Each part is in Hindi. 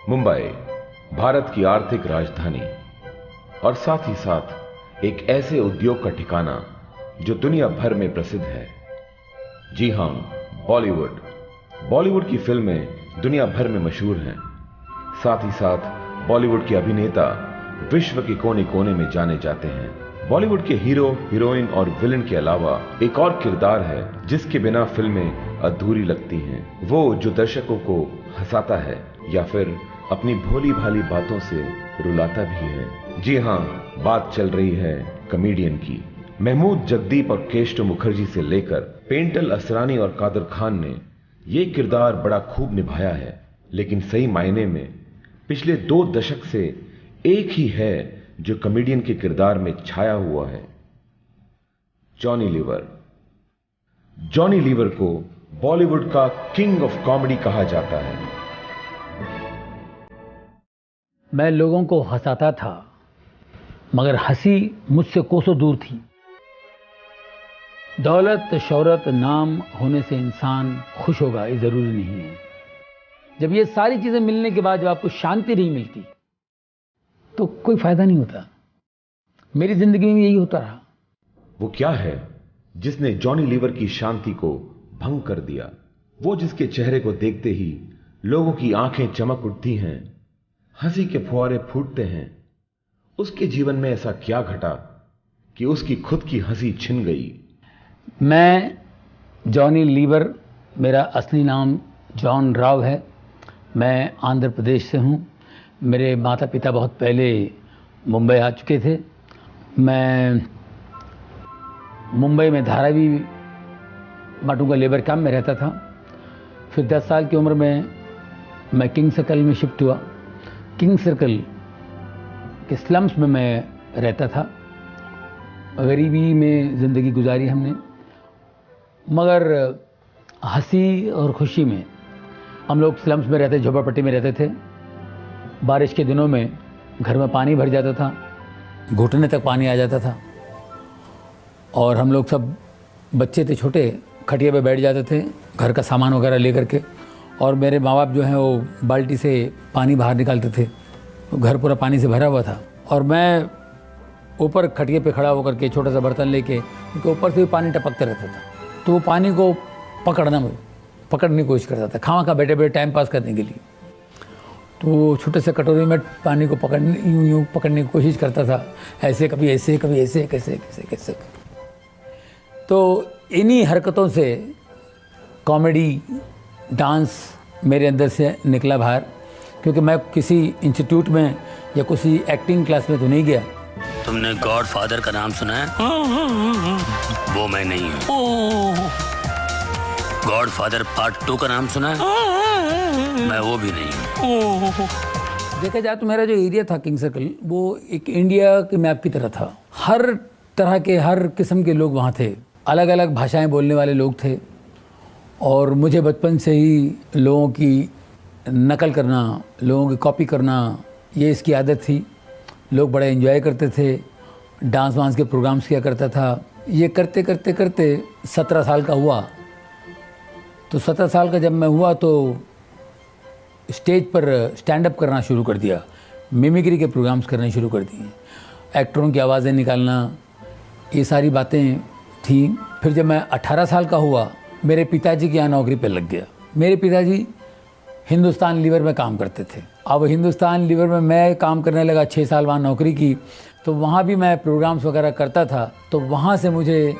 मुंबई भारत की आर्थिक राजधानी और साथ ही साथ एक ऐसे उद्योग का ठिकाना जो दुनिया भर में प्रसिद्ध है। जी हां, बॉलीवुड की फिल्में दुनिया भर में मशहूर हैं। साथ ही साथ बॉलीवुड के अभिनेता विश्व के कोने कोने में जाने जाते हैं। बॉलीवुड के हीरो, हीरोइन और विलेन के अलावा एक और किरदार है जिसके बिना फिल्में अधूरी लगती हैं। वो जो दर्शकों को हंसाता है या फिर अपनी भोली भाली बातों से रुलाता भी है। जी हां, बात चल रही है कॉमेडियन की। महमूद जगदीप और केशव मुखर्जी से लेकर पेंटल असरानी और कादर खान ने ये किरदार बड़ा खूब निभाया है। लेकिन सही मायने में पिछले 2 दशक से एक ही है जो कॉमेडियन के किरदार में छाया हुआ है, जॉनी लीवर। जॉनी लीवर को बॉलीवुड का किंग ऑफ कॉमेडी कहा जाता है। मैं लोगों को हंसाता था, मगर हंसी मुझसे कोसों दूर थी। दौलत, शोहरत, नाम होने से इंसान खुश होगा ये जरूरी नहीं है। जब ये सारी चीजें मिलने के बाद जब आपको शांति नहीं मिलती तो कोई फायदा नहीं होता। मेरी जिंदगी में यही होता रहा। वो क्या है जिसने जॉनी लीवर की शांति को भंग कर दिया? वो जिसके चेहरे को देखते ही लोगों की आंखें चमक उठती हैं, हंसी के फुहारे फूटते हैं। उसके जीवन में ऐसा क्या घटा कि उसकी खुद की हंसी छिन गई? मैं जॉनी लीवर, मेरा असली नाम जॉन राव है। मैं आंध्र प्रदेश से हूँ। मेरे माता पिता बहुत पहले मुंबई आ चुके थे। मैं मुंबई में धारावी माटुंगा लेबर कैंप में रहता था। फिर 10 साल की उम्र में मैं किंग सर्कल में शिफ्ट हुआ। किंग सर्कल के स्लम्स में मैं रहता था। गरीबी में ज़िंदगी गुजारी हमने, मगर हंसी और खुशी में। हम लोग स्लम्स में रहते, झोपड़पट्टी में रहते थे। बारिश के दिनों में घर में पानी भर जाता था, घुटने तक पानी आ जाता था, और हम लोग सब बच्चे थे छोटे, खटिया पे बैठ जाते थे घर का सामान वगैरह लेकर के, और मेरे माँ बाप जो हैं वो बाल्टी से पानी बाहर निकालते थे। घर पूरा पानी से भरा हुआ था और मैं ऊपर खटिए पे खड़ा होकर के छोटा सा बर्तन लेके, क्योंकि ऊपर से भी पानी टपकता रहता था, तो वो पानी को पकड़ने की कोशिश करता था, खामा खा बैठे बैठे टाइम पास करने के लिए। तो छोटे से कटोरी में पानी को यूं पकड़ने की कोशिश करता था, ऐसे कभी ऐसे, कभी ऐसे, कैसे। तो इन्हीं हरकतों से कॉमेडी, डांस मेरे अंदर से निकला बाहर, क्योंकि मैं किसी इंस्टीट्यूट में या किसी एक्टिंग क्लास में तो नहीं गया। तुमने गॉड फादर का नाम सुना है? वो मैं नहीं हूँ। गॉड फादर पार्ट 2 का नाम सुना है? मैं वो भी नहीं हूँ। देखा जाए तो मेरा जो एरिया था किंग सर्कल, वो एक इंडिया के मैप की तरह था। हर तरह के, हर किस्म के लोग वहाँ थे। अलग अलग भाषाएं बोलने वाले लोग थे, और मुझे बचपन से ही लोगों की नकल करना, लोगों की कॉपी करना, ये इसकी आदत थी। लोग बड़ा एंजॉय करते थे, डांस वांस के प्रोग्राम्स किया करता था। ये करते करते करते 17 साल का हुआ। तो 17 साल का जब मैं हुआ तो स्टेज पर स्टैंड अप करना शुरू कर दिया, मिमिक्री के प्रोग्राम्स करने शुरू कर दिए, एक्टरों की आवाज़ें निकालना, ये सारी बातें थी। फिर जब मैं 18 साल का हुआ, मेरे पिताजी के यहाँ नौकरी पर लग गया। मेरे पिताजी हिंदुस्तान लीवर में काम करते थे। अब हिंदुस्तान लीवर में मैं काम करने लगा, 6 साल वहाँ नौकरी की, तो वहाँ भी मैं प्रोग्राम्स वगैरह करता था। तो वहाँ से मुझे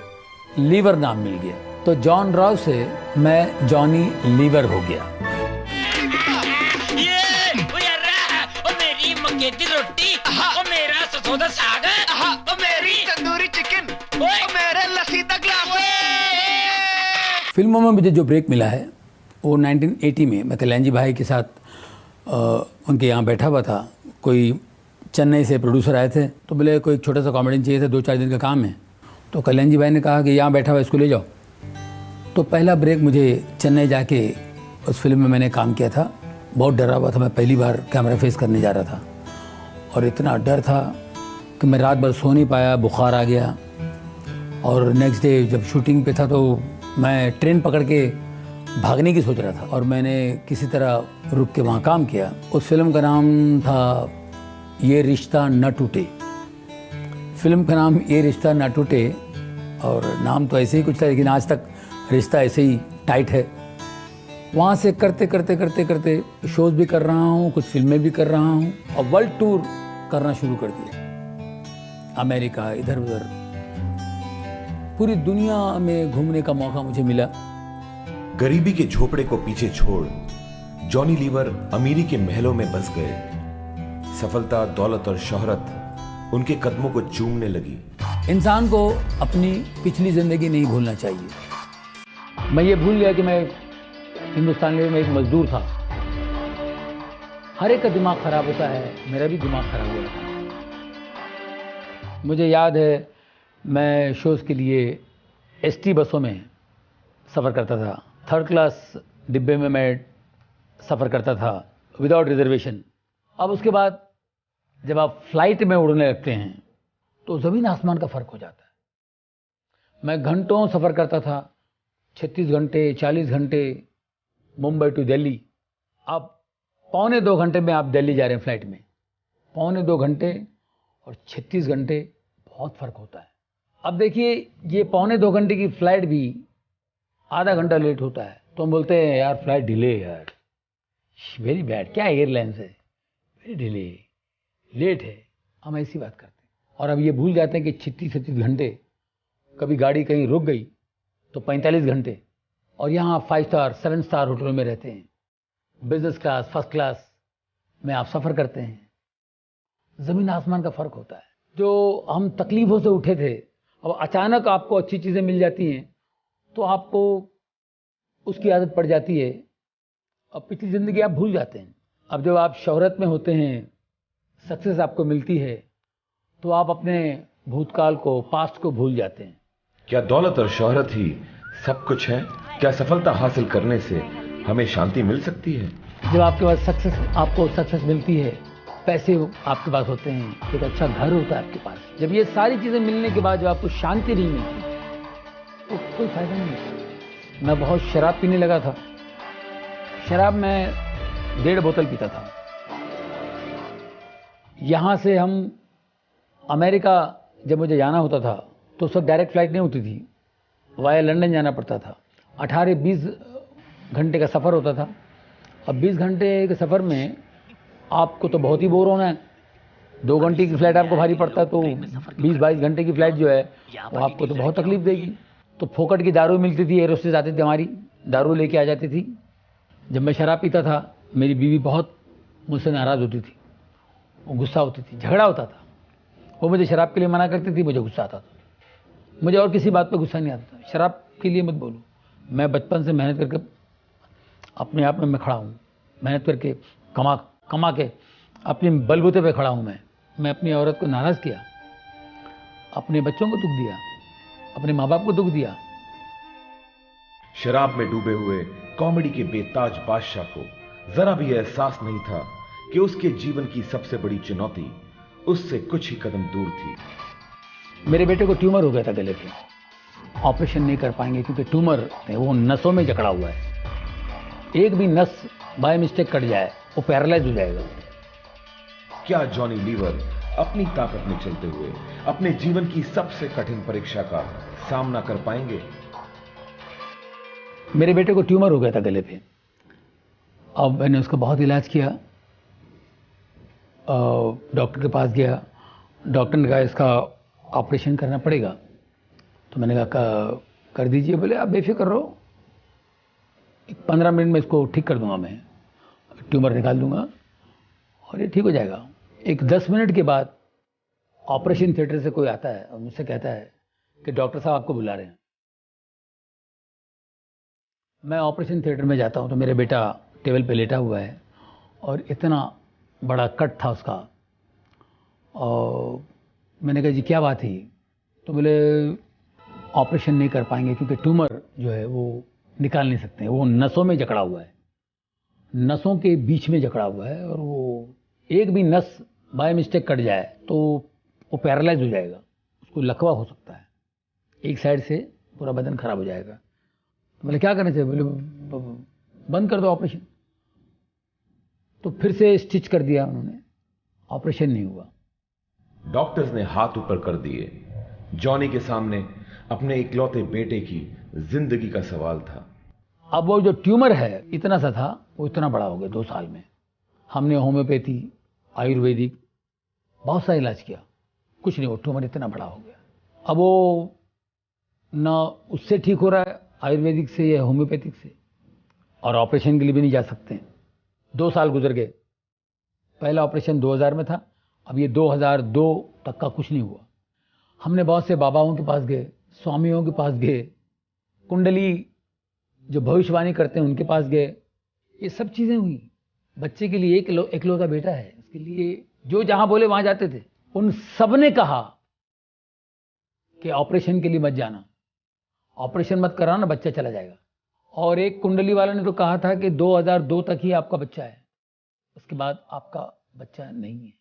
लीवर नाम मिल गया। तो जॉन राव से मैं जॉनी लीवर हो गया। मेरी मक्के की रोटी, मेरा सरसों साग, मेरी तंदूरी चिकन, मेरे लस्सी का ग्लास। फिल्मों में मुझे जो ब्रेक मिला है वो 1980 में मैं कल्याण जी भाई के साथ उनके यहाँ बैठा हुआ था। कोई चेन्नई से प्रोड्यूसर आए थे, तो बोले कोई छोटा सा कॉमेडियन चाहिए था, 2-4 दिन का काम है। तो कल्याण जी भाई ने कहा कि यहाँ बैठा हुआ इसको ले जाओ। तो पहला ब्रेक मुझे चेन्नई जाके उस फिल्म में मैंने काम किया था। बहुत डरा हुआ था, मैं पहली बार कैमरा फेस करने जा रहा था, और इतना डर था कि मैं रात भर सो नहीं पाया, बुखार आ गया। और नेक्स्ट डे जब शूटिंग पे था तो मैं ट्रेन पकड़ के भागने की सोच रहा था और मैंने किसी तरह रुक के वहाँ काम किया। उस फिल्म का नाम था ये रिश्ता न टूटे। फिल्म का नाम ये रिश्ता न टूटे और नाम तो ऐसे ही कुछ था, लेकिन आज तक रिश्ता ऐसे ही टाइट है। वहाँ से करते करते करते करते शोज़ भी कर रहा हूँ, कुछ फिल्में भी कर रहा हूँ और वर्ल्ड टूर करना शुरू कर दिया। अमेरिका, इधर उधर पूरी दुनिया में घूमने का मौका मुझे मिला। गरीबी के झोपड़े को पीछे छोड़ जॉनी लीवर अमीरी के महलों में बस गए। सफलता, दौलत और शोहरत उनके कदमों को चूमने लगी। इंसान को अपनी पिछली जिंदगी नहीं भूलना चाहिए। मैं ये भूल गया कि मैं हिंदुस्तान में एक मजदूर था। हर एक का दिमाग खराब होता है, मेरा भी दिमाग खराब हुआ था। मुझे याद है मैं शोज़ के लिए एसटी बसों में सफ़र करता था। 3rd क्लास डिब्बे में मैं सफ़र करता था विदाउट रिजर्वेशन। अब उसके बाद जब आप फ्लाइट में उड़ने लगते हैं तो ज़मीन आसमान का फ़र्क हो जाता है। मैं घंटों सफ़र करता था, 36 घंटे 40 घंटे मुंबई टू दिल्ली। अब पौने 2 घंटे में आप दिल्ली जा रहे हैं फ्लाइट में, पौने 2 घंटे और 36 घंटे, बहुत फ़र्क होता है। अब देखिए ये पौने 2 घंटे की फ़्लाइट भी आधा घंटा लेट होता है तो हम बोलते हैं यार फ्लाइट डिले है यार, वेरी बैड, क्या एयरलाइंस है, वेरी डिले, लेट है, हम ऐसी बात करते हैं। और अब ये भूल जाते हैं कि 36-37 घंटे, कभी गाड़ी कहीं रुक गई तो 45 घंटे। और यहाँ 5 स्टार 7 स्टार होटलों में रहते हैं, बिजनेस क्लास फर्स्ट क्लास में आप सफ़र करते हैं। ज़मीन आसमान का फ़र्क होता है। जो हम तकलीफ़ों से उठे थे, अब अचानक आपको अच्छी चीज़ें मिल जाती हैं तो आपको उसकी आदत पड़ जाती है। अब पिछली ज़िंदगी आप भूल जाते हैं। अब जब आप शोहरत में होते हैं, सक्सेस आपको मिलती है तो आप अपने भूतकाल को, पास्ट को भूल जाते हैं। क्या दौलत और शोहरत ही सब कुछ है? क्या सफलता हासिल करने से हमें शांति मिल सकती है? जब आपके पास आपको सक्सेस मिलती है, पैसे आपके पास होते हैं, एक अच्छा घर होता है आपके पास, जब ये सारी चीज़ें मिलने के बाद जब आपको शांति नहीं मिलती तो कोई फायदा नहीं है। मैं बहुत शराब पीने लगा था। शराब मैं 1.5 बोतल पीता था। यहाँ से हम अमेरिका जब मुझे जाना होता था तो उस वक्त डायरेक्ट फ्लाइट नहीं होती थी, वाया लंदन जाना पड़ता था। 18-20 घंटे का सफ़र होता था। अब 20 घंटे के सफ़र में आपको तो बहुत ही बोर होना है। 2 घंटे की फ़्लाइट आपको भारी पड़ता है तो 20-22 घंटे की फ़्लाइट जो है वो आपको तो बहुत तकलीफ़ देगी। तो फोकट की दारू मिलती थी, एरोस्टेज आती थी हमारी, दारू लेके आ जाती थी। जब मैं शराब पीता था मेरी बीवी बहुत मुझसे नाराज़ होती थी, वो गुस्सा होती थी, झगड़ा होता था। वो मुझे शराब के लिए मना करती थी, मुझे गुस्सा आता था। मुझे और किसी बात पर गुस्सा नहीं आता था, शराब के लिए मत बोलो। मैं बचपन से मेहनत करके अपने आप में मैं खड़ा हूँ, मेहनत करके कमा के अपने बलबूते पे खड़ा हूँ। मैं अपनी औरत को नाराज़ किया, अपने बच्चों को दुख दिया, अपने माँ बाप को दुख दिया। शराब में डूबे हुए कॉमेडी के बेताज बादशाह को जरा भी एहसास नहीं था कि उसके जीवन की सबसे बड़ी चुनौती उससे कुछ ही कदम दूर थी। मेरे बेटे को ट्यूमर हो गया था गले पे, ऑपरेशन नहीं कर पाएंगे क्योंकि ट्यूमर वो नसों में जकड़ा हुआ है। एक भी नस बाय मिस्टेक कट जाए वो पैरालाइज हो जाएगा। क्या जॉनी लीवर अपनी ताकत में चलते हुए अपने जीवन की सबसे कठिन परीक्षा का सामना कर पाएंगे? मेरे बेटे को ट्यूमर हो गया था गले पे। अब मैंने उसका बहुत इलाज किया, डॉक्टर के पास गया, डॉक्टर ने कहा इसका ऑपरेशन करना पड़ेगा। तो मैंने कहा कर दीजिए। बोले आप बेफिक्र रहो, 15 मिनट में इसको ठीक कर दूंगा, मैं ट्यूमर निकाल दूंगा और ये ठीक हो जाएगा। एक 10 मिनट के बाद ऑपरेशन थिएटर से कोई आता है और मुझसे कहता है कि डॉक्टर साहब आपको बुला रहे हैं। मैं ऑपरेशन थिएटर में जाता हूँ तो मेरा बेटा टेबल पे लेटा हुआ है और इतना बड़ा कट था उसका। और मैंने कहा जी क्या बात है? तो बोले ऑपरेशन नहीं कर पाएंगे क्योंकि ट्यूमर जो है वो निकाल नहीं सकते हैं, वो नसों में जकड़ा हुआ है, नसों के बीच में जकड़ा हुआ है और वो एक भी नस बाय मिस्टेक कट जाए तो वो पैरालाइज हो जाएगा, उसको लकवा हो सकता है, एक साइड से पूरा बदन खराब हो जाएगा। तो बोले क्या करना चाहिए? बोले बंद कर दो ऑपरेशन। तो फिर से स्टिच कर दिया उन्होंने, ऑपरेशन नहीं हुआ। डॉक्टर्स ने हाथ ऊपर कर दिए। जॉनी के सामने अपने इकलौते बेटे की जिंदगी का सवाल था। अब वो जो ट्यूमर है इतना सा था, वो इतना बड़ा हो गया 2 साल में। हमने होम्योपैथी, आयुर्वेदिक बहुत सा इलाज किया, कुछ नहीं, वो ट्यूमर इतना बड़ा हो गया। अब वो ना उससे ठीक हो रहा है आयुर्वेदिक से या होम्योपैथिक से, और ऑपरेशन के लिए भी नहीं जा सकते। 2 साल गुजर गए। पहला ऑपरेशन 2000 में था, अब ये 2002 तक का कुछ नहीं हुआ। हमने बहुत से बाबाओं के पास गए, स्वामियों के पास गए, कुंडली जो भविष्यवाणी करते हैं उनके पास गए, ये सब चीजें हुई। बच्चे के लिए एकलौता बेटा है, इसके लिए जो जहां बोले वहां जाते थे। उन सब ने कहा कि ऑपरेशन के लिए मत जाना, ऑपरेशन मत कराना, बच्चा चला जाएगा। और एक कुंडली वाला ने तो कहा था कि 2002 तक ही आपका बच्चा है, उसके बाद आपका बच्चा नहीं है।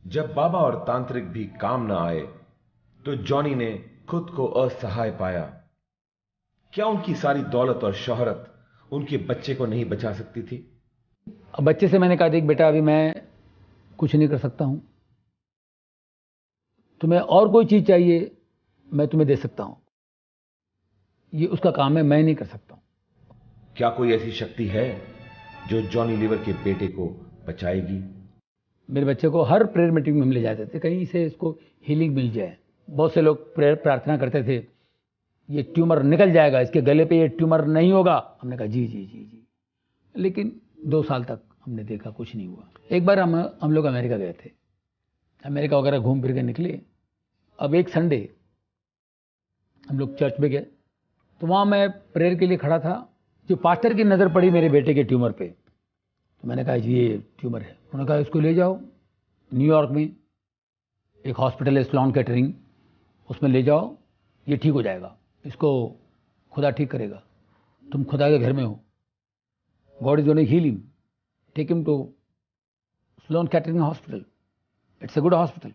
जब बाबा और तांत्रिक भी काम न आए तो जॉनी ने खुद को असहाय पाया। क्या उनकी सारी दौलत और शोहरत उनके बच्चे को नहीं बचा सकती थी? अब बच्चे से मैंने कहा, देख बेटा, अभी मैं कुछ नहीं कर सकता हूं, तुम्हें और कोई चीज चाहिए मैं तुम्हें दे सकता हूं, ये उसका काम है, मैं नहीं कर सकता हूं। क्या कोई ऐसी शक्ति है जो जॉनी लीवर के बेटे को बचाएगी? मेरे बच्चे को हर प्रेयर मीटिंग में हम ले जाते थे, कहीं से इसको हीलिंग मिल जाए। बहुत से लोग प्रेयर प्रार्थना करते थे, ये ट्यूमर निकल जाएगा, इसके गले पे ये ट्यूमर नहीं होगा। हमने कहा जी जी जी जी, लेकिन 2 साल तक हमने देखा कुछ नहीं हुआ। एक बार हम लोग अमेरिका गए थे, अमेरिका वगैरह घूम फिर के निकले। अब एक संडे हम लोग चर्च में गए, तो वहाँ मैं प्रेयर के लिए खड़ा था। जो पास्टर की नज़र पड़ी मेरे बेटे के ट्यूमर पे, तो मैंने कहा जी ये ट्यूमर है। उन्होंने कहा इसको ले जाओ न्यूयॉर्क में एक हॉस्पिटल है स्लोन केटरिंग, उसमें ले जाओ, ये ठीक हो जाएगा, इसको खुदा ठीक करेगा, तुम खुदा के घर में हो, God is going to heal him, take him to Sloan Kettering hospital, it's a good hospital,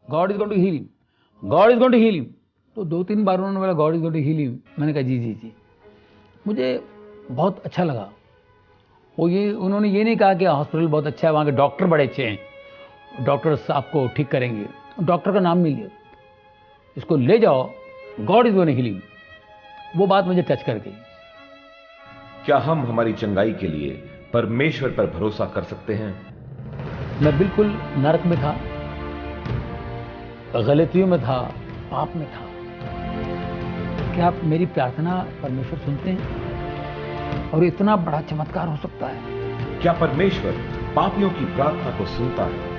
God is going to heal him, God is going to heal him. तो 2-3 बार उन्होंने बोला God is going to heal him. मैंने कहा जी जी जी। मुझे बहुत अच्छा लगा। उन्होंने ये नहीं कहा कि हॉस्पिटल बहुत अच्छा है, वहाँ के डॉक्टर बड़े अच्छे हैं, डॉक्टर्स आपको ठीक करेंगे, डॉक्टर का नाम नहीं लिया, इसको ले जाओ, God is going to heal him. वो बात मुझे टच कर गई। क्या हम हमारी चंगाई के लिए परमेश्वर पर भरोसा कर सकते हैं? मैं बिल्कुल नरक में था, गलतियों में था, पाप में था। क्या आप मेरी प्रार्थना परमेश्वर सुनते हैं? और इतना बड़ा चमत्कार हो सकता है। क्या परमेश्वर पापियों की प्रार्थना को सुनता है?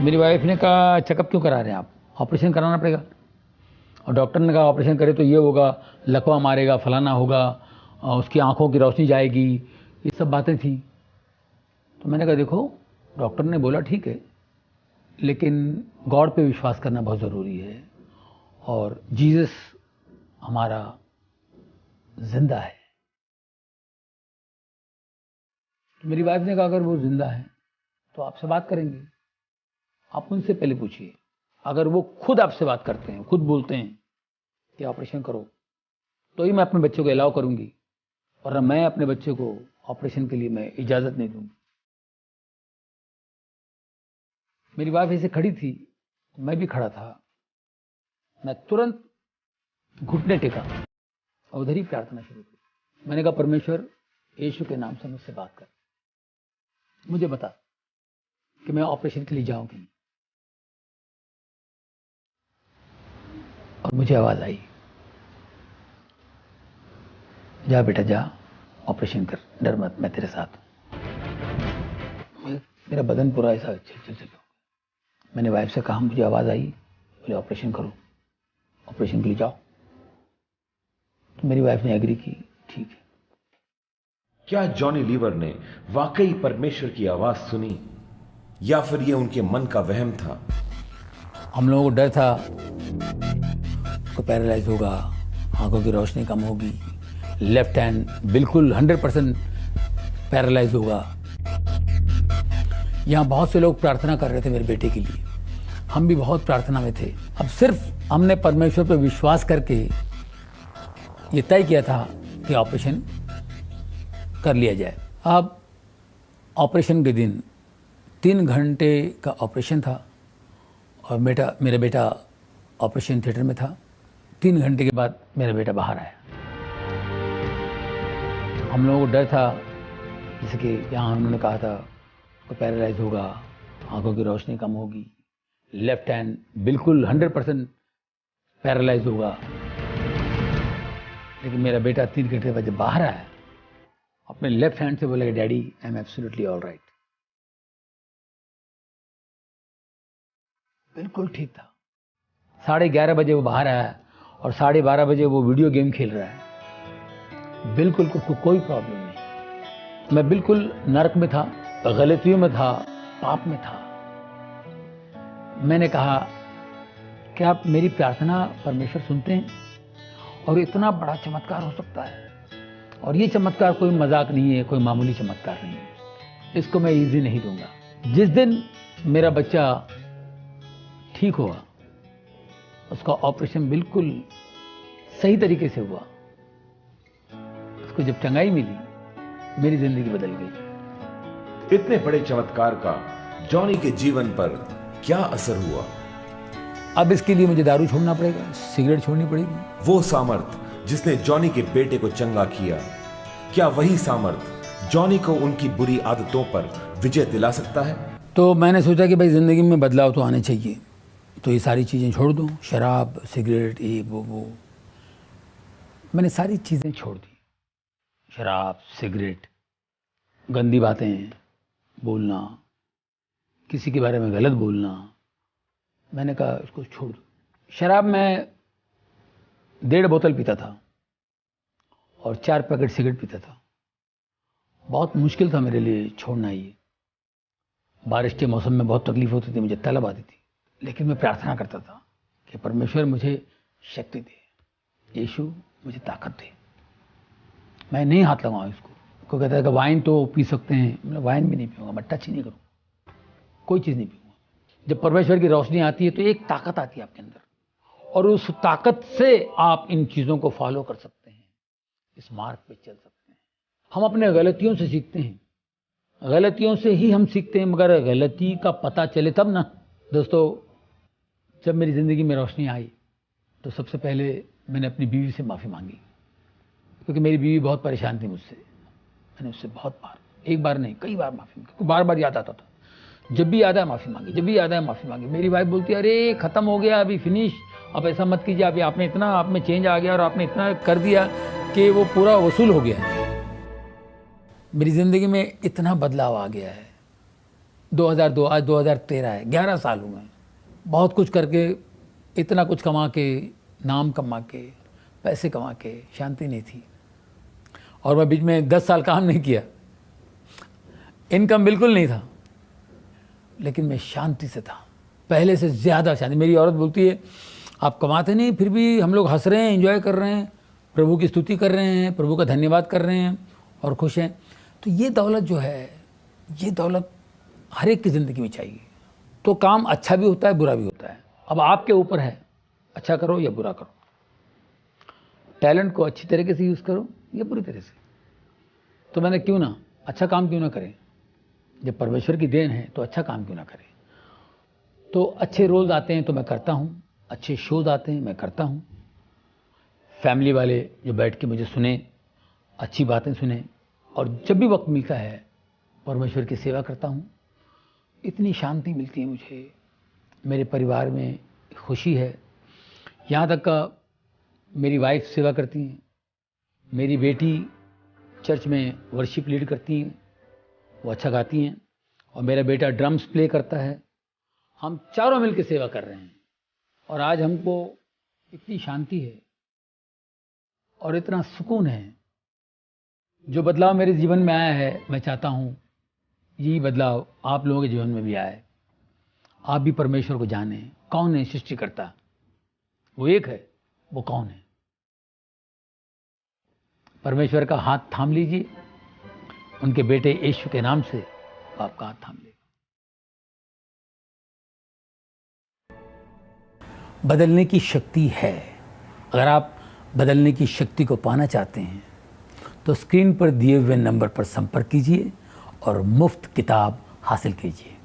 मेरी वाइफ ने कहा चेकअप क्यों करा रहे हैं आप, ऑपरेशन कराना पड़ेगा। और डॉक्टर ने कहा ऑपरेशन करे तो ये होगा, लकवा मारेगा, फलाना होगा, उसकी आंखों की रोशनी जाएगी, ये सब बातें थी। तो मैंने कहा देखो, डॉक्टर ने बोला ठीक है, लेकिन गॉड पे विश्वास करना बहुत ज़रूरी है, और जीसस हमारा जिंदा है। तो मेरी वाइफ ने कहा अगर वो जिंदा है तो आपसे बात करेंगे, आप उनसे पहले पूछिए। अगर वो खुद आपसे बात करते हैं, खुद बोलते हैं कि ऑपरेशन करो, तो ही मैं अपने बच्चे को अलाउ करूंगी, और मैं अपने बच्चे को ऑपरेशन के लिए मैं इजाजत नहीं दूंगी। मेरी वाइफ ऐसे खड़ी थी, मैं भी खड़ा था। मैं तुरंत घुटने टेका और उधर ही प्रार्थना शुरू की। मैंने कहा परमेश्वर, यीशु के नाम से मुझसे बात कर, मुझे बता कि मैं ऑपरेशन के लिए जाऊं कि नहीं। और मुझे आवाज आई, जा बेटा जा, ऑपरेशन कर, डर मत, मैं तेरे साथ हूं। मेरा बदन पूरा ऐसा चल। मैंने वाइफ से कहा, मुझे आवाज आई, बोले ऑपरेशन करो, ऑपरेशन के लिए जाओ। तो मेरी वाइफ ने एग्री की, ठीक है। क्या जॉनी लीवर ने वाकई परमेश्वर की आवाज सुनी, या फिर यह उनके मन का वहम था? हम लोगों को डर था को पैरालाइज होगा, आंखों की रोशनी कम होगी, लेफ्ट हैंड बिल्कुल 100% पैरालाइज होगा। यहाँ बहुत से लोग प्रार्थना कर रहे थे मेरे बेटे के लिए, हम भी बहुत प्रार्थना में थे। अब सिर्फ हमने परमेश्वर पर विश्वास करके ये तय किया था कि ऑपरेशन कर लिया जाए। अब ऑपरेशन के दिन 3 घंटे का ऑपरेशन था और मेरा बेटा ऑपरेशन थिएटर में था। 3 घंटे के बाद मेरा बेटा बाहर आया। हम लोगों को डर था, जैसे कि यहाँ उन्होंने कहा था को पैरालाइज होगा, आंखों की रोशनी कम होगी, लेफ्ट हैंड बिल्कुल 100% पैरालाइज होगा। लेकिन मेरा बेटा 3 घंटे बाद जब बाहर आया, अपने लेफ्ट हैंड से बोला, daddy I am absolutely all right. बिल्कुल ठीक था। 11:30 बजे वो बाहर आया और 12:30 बजे वो वीडियो गेम खेल रहा है। बिल्कुल उसको कोई प्रॉब्लम नहीं। मैं बिल्कुल नरक में था, गलतियों में था, पाप में था। मैंने कहा कि आप मेरी प्रार्थना परमेश्वर सुनते हैं और इतना बड़ा चमत्कार हो सकता है, और ये चमत्कार कोई मजाक नहीं है, कोई मामूली चमत्कार नहीं है, इसको मैं इजी नहीं दूंगा। जिस दिन मेरा बच्चा ठीक हुआ, उसका ऑपरेशन बिल्कुल सही तरीके से हुआ, उसको जब चंगाई मिली, मेरी जिंदगी बदल गई। इतने बड़े चमत्कार का जॉनी के जीवन पर क्या असर हुआ? अब इसके लिए मुझे दारू छोड़ना पड़ेगा, सिगरेट छोड़नी पड़ेगी। वो सामर्थ जिसने जॉनी के बेटे को चंगा किया, क्या वही सामर्थ जॉनी को उनकी बुरी आदतों पर विजय दिला सकता है? तो मैंने सोचा कि भाई जिंदगी में बदलाव तो आने चाहिए, तो ये सारी चीज़ें छोड़ दूँ, शराब, सिगरेट, ये वो। मैंने सारी चीज़ें छोड़ दी, शराब, सिगरेट, गंदी बातें बोलना, किसी के बारे में गलत बोलना। मैंने कहा इसको छोड़ दो। शराब मैं 1.5 बोतल पीता था और 4 पैकेट सिगरेट पीता था। बहुत मुश्किल था मेरे लिए छोड़ना ये। बारिश के मौसम में बहुत तकलीफ होती थी, मुझे तलब आती थी, लेकिन मैं प्रार्थना करता था कि परमेश्वर मुझे शक्ति दे, यीशु मुझे ताकत दे, मैं नहीं हाथ लगाऊँ इसको। कोई कहता है कि वाइन तो पी सकते हैं, मैं वाइन भी नहीं पीऊँगा, मैं टच ही नहीं करूँगा, कोई चीज़ नहीं पीऊँगा। जब परमेश्वर की रोशनी आती है तो एक ताकत आती है आपके अंदर, और उस ताकत से आप इन चीज़ों को फॉलो कर सकते हैं, इस मार्ग पे चल सकते हैं। हम अपने गलतियों से सीखते हैं, गलतियों से ही हम सीखते हैं, मगर गलती का पता चले तब ना। दोस्तों, जब मेरी ज़िंदगी में रोशनी आई तो सबसे पहले मैंने अपनी बीवी से माफ़ी मांगी, क्योंकि मेरी बीवी बहुत परेशान थी मुझसे। मैंने उससे बहुत बार, एक बार नहीं कई बार माफ़ी मांगी, क्योंकि बार बार याद आता था। जब भी याद आया माफ़ी मांगी, जब भी याद आया माफ़ी मांगी। मेरी वाइफ बोलती है, अरे ख़त्म हो गया, अभी फिनिश, अब ऐसा मत कीजिए, अभी आपने इतना, आप में चेंज आ गया और आपने इतना कर दिया कि वो पूरा वसूल हो गया है। मेरी ज़िंदगी में इतना बदलाव आ गया है। 2002, आज 2013 है, 11 साल हुए हैं। बहुत कुछ करके, इतना कुछ कमा के, नाम कमा के, पैसे कमा के, शांति नहीं थी। और मैं बीच में 10 साल काम नहीं किया, इनकम बिल्कुल नहीं था, लेकिन मैं शांति से था, पहले से ज़्यादा शांति। मेरी औरत बोलती है, आप कमाते नहीं, फिर भी हम लोग हंस रहे हैं, एंजॉय कर रहे हैं, प्रभु की स्तुति कर रहे हैं, प्रभु का धन्यवाद कर रहे हैं और खुश हैं। तो ये दौलत जो है, ये दौलत हर एक की ज़िंदगी में चाहिए। तो काम अच्छा भी होता है, बुरा भी होता है, अब आपके ऊपर है, अच्छा करो या बुरा करो। टैलेंट को अच्छी तरीके से यूज़ करो या बुरी तरह से। तो मैंने क्यों ना अच्छा काम क्यों ना करें, जब परमेश्वर की देन है तो अच्छा काम क्यों ना करें। तो अच्छे रोल्स आते हैं तो मैं करता हूँ, अच्छे शोज आते हैं मैं करता हूँ। फैमिली वाले जो बैठ के मुझे सुने, अच्छी बातें सुने, और जब भी वक्त मिलता है परमेश्वर की सेवा करता हूँ। इतनी शांति मिलती है मुझे, मेरे परिवार में खुशी है। यहाँ तक का मेरी वाइफ सेवा करती हैं, मेरी बेटी चर्च में वर्शिप लीड करती हैं, वो अच्छा गाती हैं, और मेरा बेटा ड्रम्स प्ले करता है। हम चारों मिलकर सेवा कर रहे हैं, और आज हमको इतनी शांति है और इतना सुकून है। जो बदलाव मेरे जीवन में आया है, मैं चाहता हूँ यही बदलाव आप लोगों के जीवन में भी आए। आप भी परमेश्वर को जानें, कौन है सृष्टिकर्ता, वो एक है, वो कौन है। परमेश्वर का हाथ थाम लीजिए, उनके बेटे यीशु के नाम से आपका हाथ थाम लेगा। बदलने की शक्ति है। अगर आप बदलने की शक्ति को पाना चाहते हैं तो स्क्रीन पर दिए हुए नंबर पर संपर्क कीजिए और मुफ्त किताब हासिल कीजिए।